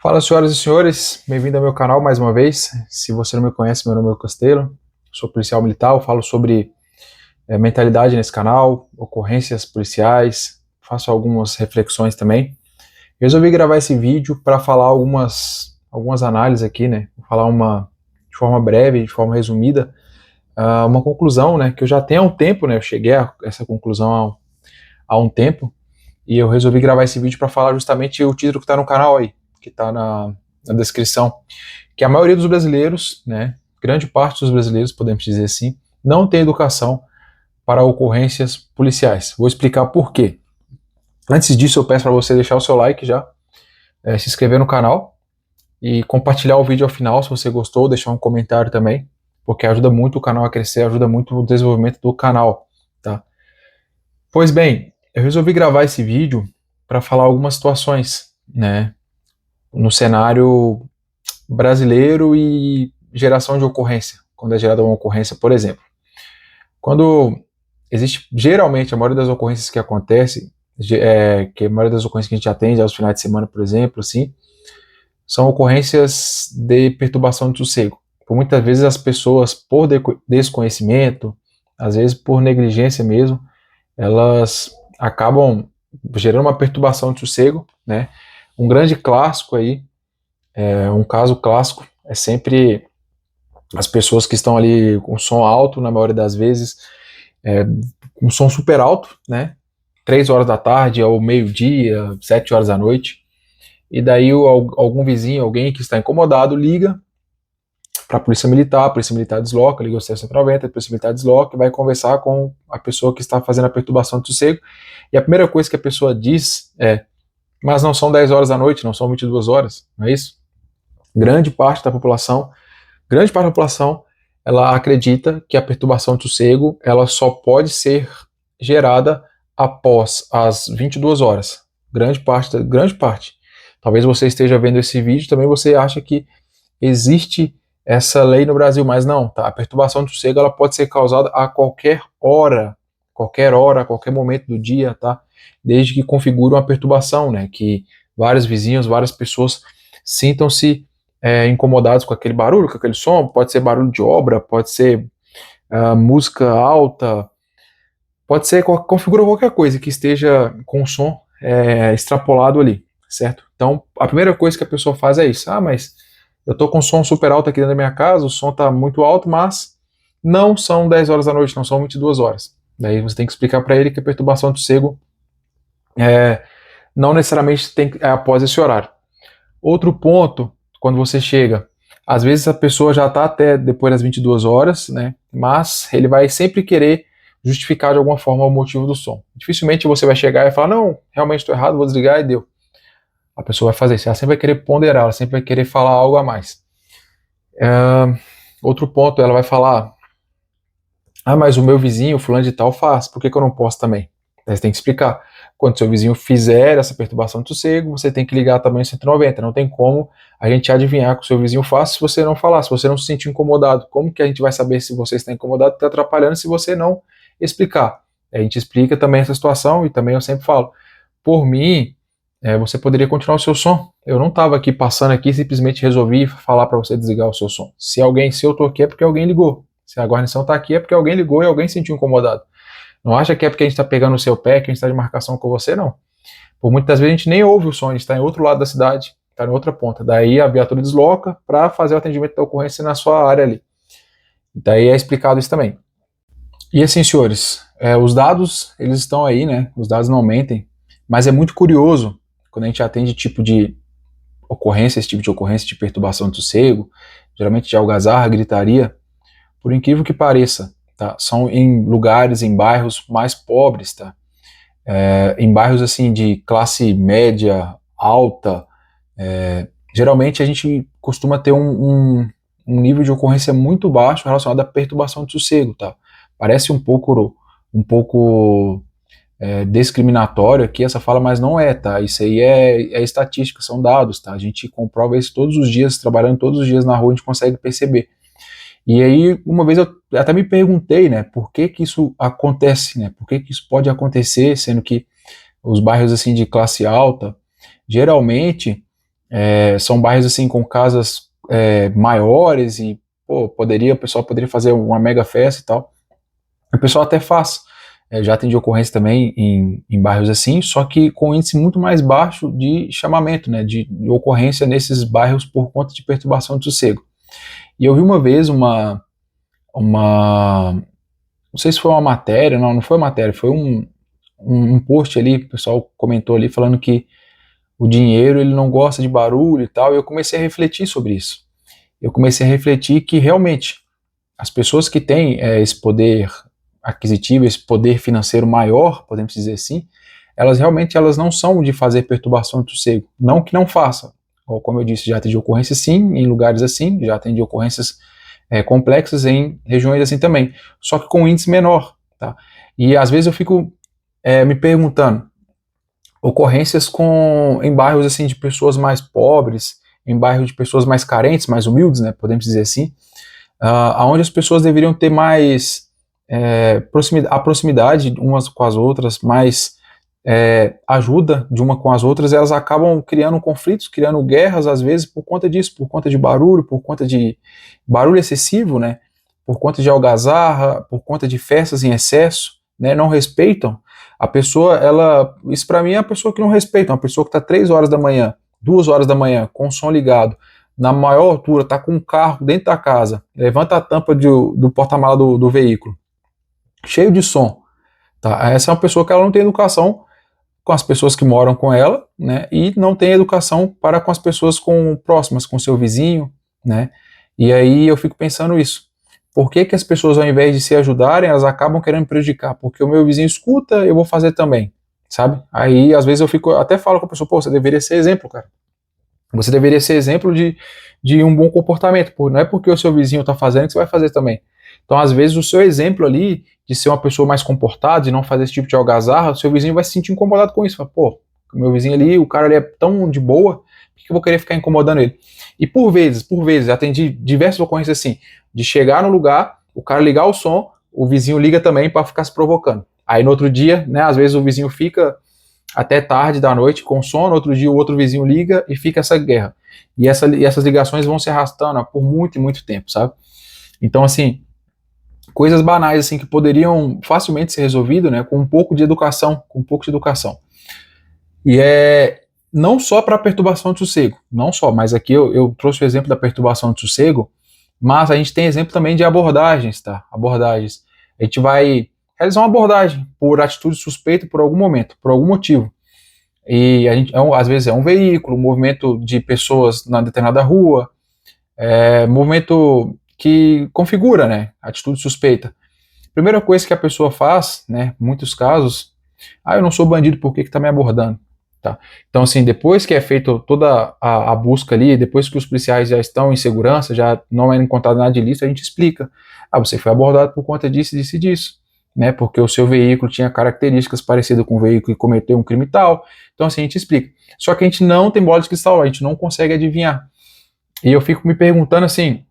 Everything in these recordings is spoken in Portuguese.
Fala, senhoras e senhores, bem-vindo ao meu canal mais uma vez. Se você não me conhece, meu nome é Castelo, sou policial militar, eu falo sobre mentalidade nesse canal, ocorrências policiais, faço algumas reflexões também. Resolvi gravar esse vídeo para falar algumas análises aqui, né? Vou falar de forma breve, de forma resumida, uma conclusão, né? Que eu já tenho há um tempo, né? Eu cheguei a essa conclusão há um tempo, e eu resolvi gravar esse vídeo para falar justamente o título que está no canal aí, que está na descrição, que a maioria dos brasileiros, né, grande parte dos brasileiros, podemos dizer assim, não tem educação para ocorrências policiais. Vou explicar por quê. Antes disso, eu peço para você deixar o seu like já, se inscrever no canal e compartilhar o vídeo ao final se você gostou, deixar um comentário também, porque ajuda muito o canal a crescer, ajuda muito o desenvolvimento do canal, tá? Pois bem, eu resolvi gravar esse vídeo para falar algumas situações, né, no cenário brasileiro e geração de ocorrência, quando é gerada uma ocorrência, por exemplo. Quando existe, geralmente, a maioria das ocorrências que acontecem, que a maioria das ocorrências que a gente atende aos finais de semana, por exemplo, assim, são ocorrências de perturbação de sossego. Por muitas vezes as pessoas, por desconhecimento, às vezes por negligência mesmo, elas acabam gerando uma perturbação de sossego, né? Um grande clássico aí, um caso clássico, é sempre as pessoas que estão ali com som alto, na maioria das vezes, com som super alto, né? 3 horas da tarde, ao meio-dia, 7 horas da noite. E daí algum vizinho, alguém que está incomodado, liga para a polícia militar desloca, liga o 190, a polícia militar desloca e vai conversar com a pessoa que está fazendo a perturbação de sossego. E a primeira coisa que a pessoa diz é: mas não são 10 horas da noite, não são 22 horas, não é isso? Grande parte da população ela acredita que a perturbação de sossego ela só pode ser gerada após as 22 horas. Grande parte. Talvez você esteja vendo esse vídeo, também você acha que existe essa lei no Brasil, mas não, tá? A perturbação de sossego ela pode ser causada a qualquer hora, a qualquer momento do dia, tá? Desde que configure uma perturbação, né? Que vários vizinhos, várias pessoas sintam-se incomodados com aquele barulho, com aquele som, pode ser barulho de obra, pode ser música alta, pode ser, configura qualquer coisa que esteja com o som extrapolado ali, certo? Então, a primeira coisa que a pessoa faz é isso: mas eu tô com o som super alto aqui dentro da minha casa, o som tá muito alto, mas não são 10 horas da noite, não são 22 horas. Daí você tem que explicar para ele que a perturbação do sossego não necessariamente é após esse horário. Outro ponto, quando você chega, às vezes a pessoa já está até depois das 22 horas, né? Mas ele vai sempre querer justificar de alguma forma o motivo do som. Dificilmente você vai chegar e falar: não, realmente estou errado, vou desligar e deu. A pessoa vai fazer isso, ela sempre vai querer ponderar, ela sempre vai querer falar algo a mais. Outro ponto, ela vai falar: mas o meu vizinho, fulano de tal, faz, por que eu não posso também? Aí você tem que explicar. Quando seu vizinho fizer essa perturbação de sossego, você tem que ligar também o 190. Não tem como a gente adivinhar que o seu vizinho faz se você não falar, se você não se sentir incomodado. Como que a gente vai saber se você está incomodado, está atrapalhando, se você não explicar? A gente explica também essa situação e também eu sempre falo: por mim, você poderia continuar o seu som. Eu não estava aqui passando aqui, simplesmente resolvi falar para você desligar o seu som. Se eu estou aqui é porque alguém ligou. Se a guarnição está aqui é porque alguém ligou e alguém se sentiu incomodado. Não acha que é porque a gente está pegando o seu pé, que a gente está de marcação com você, não. Por muitas vezes a gente nem ouve o som, a gente está em outro lado da cidade, está em outra ponta. Daí a viatura desloca para fazer o atendimento da ocorrência na sua área ali. Daí é explicado isso também. E assim, senhores, os dados, eles estão aí, né? Os dados não mentem, mas é muito curioso quando a gente atende tipo de ocorrência, esse tipo de ocorrência de perturbação de sossego, geralmente de algazarra, gritaria, por incrível que pareça, tá? São em lugares, em bairros mais pobres, tá? Em bairros assim de classe média, alta, geralmente a gente costuma ter um nível de ocorrência muito baixo relacionado à perturbação de sossego, tá? Parece um pouco discriminatório aqui essa fala, mas não é, tá? Isso aí é estatística, são dados, tá? A gente comprova isso todos os dias, trabalhando todos os dias na rua, a gente consegue perceber. E aí, uma vez eu até me perguntei, né, por que que isso acontece, né? Por que que isso pode acontecer, sendo que os bairros assim de classe alta, geralmente São bairros assim com casas maiores e pô, o pessoal poderia fazer uma mega festa e tal. O pessoal até faz. Já atendi ocorrência também em bairros assim, só que com índice muito mais baixo de chamamento, né, de ocorrência nesses bairros por conta de perturbação de sossego. E eu vi uma vez não sei se foi uma matéria, não foi uma matéria, foi um post ali, o pessoal comentou ali falando que o dinheiro ele não gosta de barulho e tal, e eu comecei a refletir sobre isso. Eu comecei a refletir que realmente as pessoas que têm esse poder aquisitivo, esse poder financeiro maior, podemos dizer assim, elas realmente não são de fazer perturbação de sossego. Não que não façam. Como eu disse, já atendi ocorrências sim, em lugares assim, já atendi ocorrências complexas em regiões assim também, só que com índice menor. Tá? E às vezes eu fico me perguntando, ocorrências em bairros assim de pessoas mais pobres, em bairros de pessoas mais carentes, mais humildes, né, podemos dizer assim, onde as pessoas deveriam ter mais proximidade umas com as outras, mais ajuda de uma com as outras, elas acabam criando conflitos, criando guerras às vezes por conta disso, por conta de barulho, por conta de barulho excessivo, né, por conta de algazarra, por conta de festas em excesso, né, não respeitam. A pessoa, isso para mim é a pessoa que não respeita, uma pessoa que está 3 horas da manhã, 2 horas da manhã, com o som ligado, na maior altura, está com um carro dentro da casa, levanta a tampa do porta-mala do veículo, cheio de som. Tá? Essa é uma pessoa que ela não tem educação com as pessoas que moram com ela, né? E não tem educação para com as pessoas próximas, com seu vizinho, né? E aí eu fico pensando isso. Por que as pessoas, ao invés de se ajudarem, elas acabam querendo prejudicar? Porque o meu vizinho escuta, eu vou fazer também, sabe? Aí, às vezes, até falo com a pessoa, pô, você deveria ser exemplo, cara. Você deveria ser exemplo de um bom comportamento. Não é porque o seu vizinho está fazendo que você vai fazer também. Então, às vezes, o seu exemplo ali, de ser uma pessoa mais comportada, de não fazer esse tipo de algazarra, o seu vizinho vai se sentir incomodado com isso. Fala, pô, o meu vizinho ali, o cara ali é tão de boa, por que eu vou querer ficar incomodando ele? E por vezes, atendi diversas ocorrências assim, de chegar no lugar, o cara ligar o som, o vizinho liga também para ficar se provocando. Aí no outro dia, né, às vezes o vizinho fica até tarde da noite com sono, no outro dia o outro vizinho liga e fica essa guerra. E essas ligações vão se arrastando por muito e muito tempo, sabe? Então, assim, coisas banais assim que poderiam facilmente ser resolvidas, né, com um pouco de educação, E não só para perturbação de sossego, não só, mas aqui eu trouxe o exemplo da perturbação de sossego, mas a gente tem exemplo também de abordagens, tá? Abordagens. A gente vai realizar uma abordagem por atitude suspeita por algum momento, por algum motivo. E às vezes é um veículo, movimento de pessoas na determinada rua, movimento que configura, né, atitude suspeita. Primeira coisa que a pessoa faz, né, em muitos casos, eu não sou bandido, por que tá me abordando? Tá? Então, assim, depois que é feita toda a busca ali, depois que os policiais já estão em segurança, já não é encontrado nada de ilícito, a gente explica. Você foi abordado por conta disso, disso e disso, né, porque o seu veículo tinha características parecidas com o veículo que cometeu um crime tal. Então, assim, a gente explica. Só que a gente não tem bola de cristal, a gente não consegue adivinhar. E eu fico me perguntando, assim,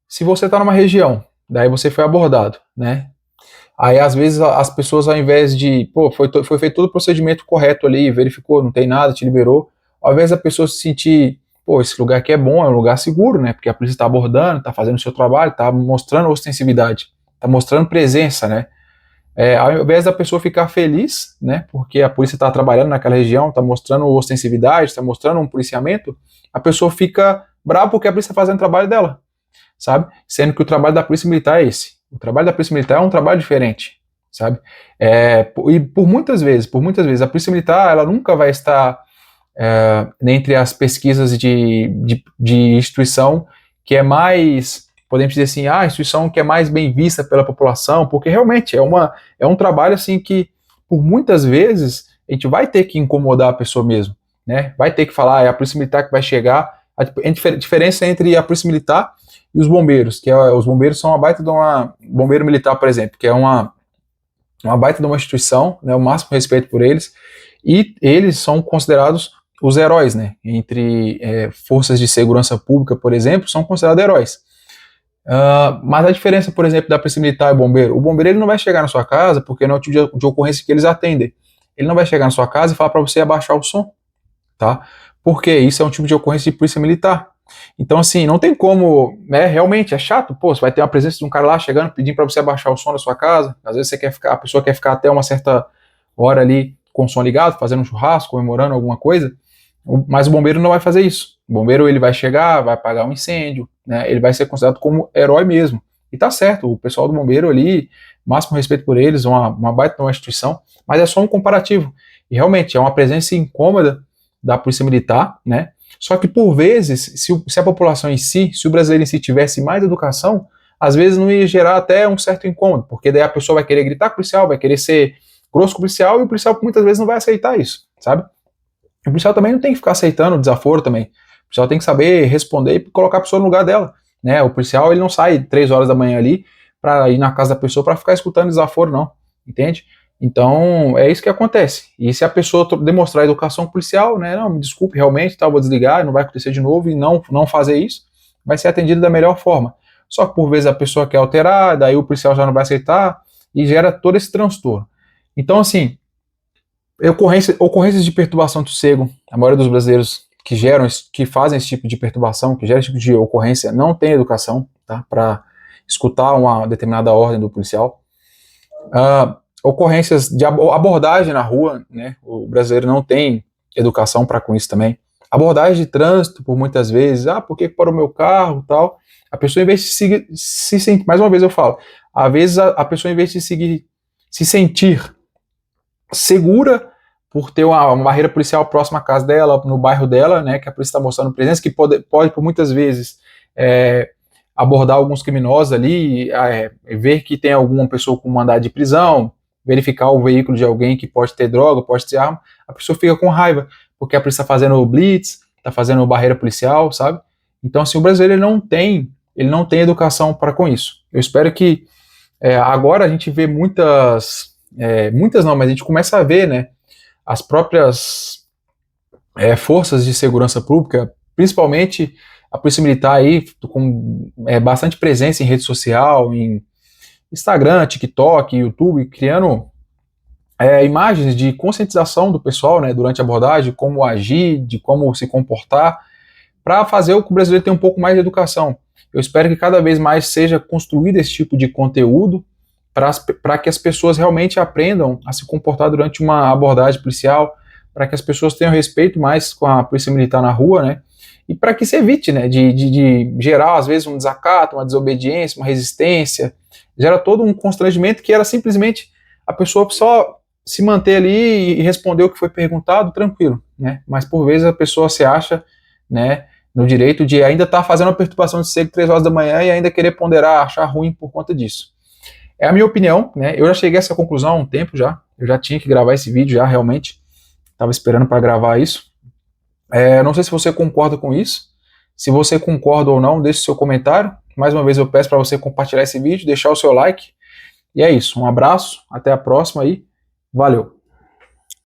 se você está numa região, daí você foi abordado, né? Aí, às vezes, as pessoas, ao invés de, foi feito todo o procedimento correto ali, verificou, não tem nada, te liberou, ao invés da pessoa se sentir, esse lugar aqui é bom, é um lugar seguro, né? Porque a polícia está abordando, está fazendo o seu trabalho, está mostrando ostensividade, está mostrando presença, né? Ao invés da pessoa ficar feliz, né? Porque a polícia está trabalhando naquela região, está mostrando ostensividade, está mostrando um policiamento, a pessoa fica brava porque a polícia está fazendo o trabalho dela, sabe? Sendo que o trabalho da polícia militar é esse. O trabalho da polícia militar é um trabalho diferente, sabe? E por muitas vezes, a polícia militar ela nunca vai estar entre as pesquisas de instituição que é mais, podemos dizer assim, a instituição que é mais bem vista pela população, porque realmente é um trabalho assim que, por muitas vezes, a gente vai ter que incomodar a pessoa mesmo, né? Vai ter que falar, é a polícia militar que vai chegar. A diferença entre a polícia militar e os bombeiros, os bombeiros são uma baita de bombeiro militar, por exemplo, que é uma baita de uma instituição, né, o máximo respeito por eles, e eles são considerados os heróis, né, entre forças de segurança pública, por exemplo, são considerados heróis. Mas a diferença, por exemplo, da polícia militar e o bombeiro ele não vai chegar na sua casa, porque não é o tipo de ocorrência que eles atendem, ele não vai chegar na sua casa e falar para você abaixar o som, tá? Porque isso é um tipo de ocorrência de polícia militar. Então, assim, não tem como, né, realmente é chato, pô, você vai ter uma presença de um cara lá chegando, pedindo para você abaixar o som da sua casa, às vezes a pessoa quer ficar até uma certa hora ali com o som ligado, fazendo um churrasco, comemorando alguma coisa, mas o bombeiro não vai fazer isso. O bombeiro, ele vai chegar, vai apagar um incêndio, né, ele vai ser considerado como herói mesmo. E tá certo, o pessoal do bombeiro ali, máximo respeito por eles, uma baita de uma instituição, mas é só um comparativo. E realmente é uma presença incômoda da polícia militar, né? Só que por vezes, se a população em si, se o brasileiro em si tivesse mais educação, às vezes não ia gerar até um certo incômodo, porque daí a pessoa vai querer gritar com o policial, vai querer ser grosso com o policial, e o policial muitas vezes não vai aceitar isso, sabe? O policial também não tem que ficar aceitando o desaforo também. O policial tem que saber responder e colocar a pessoa no lugar dela, né? O policial, ele não sai 3 horas da manhã ali para ir na casa da pessoa para ficar escutando desaforo, não, entende? Então, é isso que acontece. E se a pessoa demonstrar educação policial, né, não, me desculpe, realmente, tá, vou desligar, não vai acontecer de novo, e não fazer isso, vai ser atendido da melhor forma. Só que por vezes a pessoa quer alterar, daí o policial já não vai aceitar, e gera todo esse transtorno. Então, assim, ocorrências de perturbação do sossego, a maioria dos brasileiros que fazem esse tipo de perturbação, que geram esse tipo de ocorrência, não tem educação, tá, para escutar uma determinada ordem do policial. Ocorrências de abordagem na rua, né? O brasileiro não tem educação para com isso também. Abordagem de trânsito, por muitas vezes, por que parou meu carro, tal. A pessoa, em vez de se sentir, mais uma vez eu falo, às vezes a pessoa, em vez de se sentir segura por ter uma barreira policial próxima à casa dela, no bairro dela, né, que a polícia está mostrando presença, que pode por muitas vezes abordar alguns criminosos ali, ver que tem alguma pessoa com mandado de prisão, verificar o veículo de alguém que pode ter droga, pode ter arma, a pessoa fica com raiva, porque a polícia está fazendo blitz, está fazendo barreira policial, sabe? Então, assim, o brasileiro ele não tem educação para com isso. Eu espero que agora a gente vê muitas não, mas a gente começa a ver, né, as próprias forças de segurança pública, principalmente a polícia militar aí, com bastante presença em rede social, em Instagram, TikTok, YouTube, criando imagens de conscientização do pessoal, né, durante a abordagem, como agir, de como se comportar, para fazer o que o brasileiro tenha um pouco mais de educação. Eu espero que cada vez mais seja construído esse tipo de conteúdo para que as pessoas realmente aprendam a se comportar durante uma abordagem policial, para que as pessoas tenham respeito mais com a polícia militar na rua, né, e para que se evite, né, de gerar, às vezes, um desacato, uma desobediência, uma resistência, gera todo um constrangimento que era simplesmente a pessoa só se manter ali e responder o que foi perguntado, tranquilo, né? Mas por vezes a pessoa se acha, né, no direito de ainda estar fazendo uma perturbação de sossego 3 horas da manhã e ainda querer ponderar, achar ruim por conta disso. É a minha opinião, né? Eu já cheguei a essa conclusão há um tempo já, eu já tinha que gravar esse vídeo já, realmente, estava esperando para gravar isso. Não sei se você concorda com isso. Se você concorda ou não, deixe seu comentário. Mais uma vez eu peço para você compartilhar esse vídeo, deixar o seu like. E é isso, um abraço, até a próxima e valeu!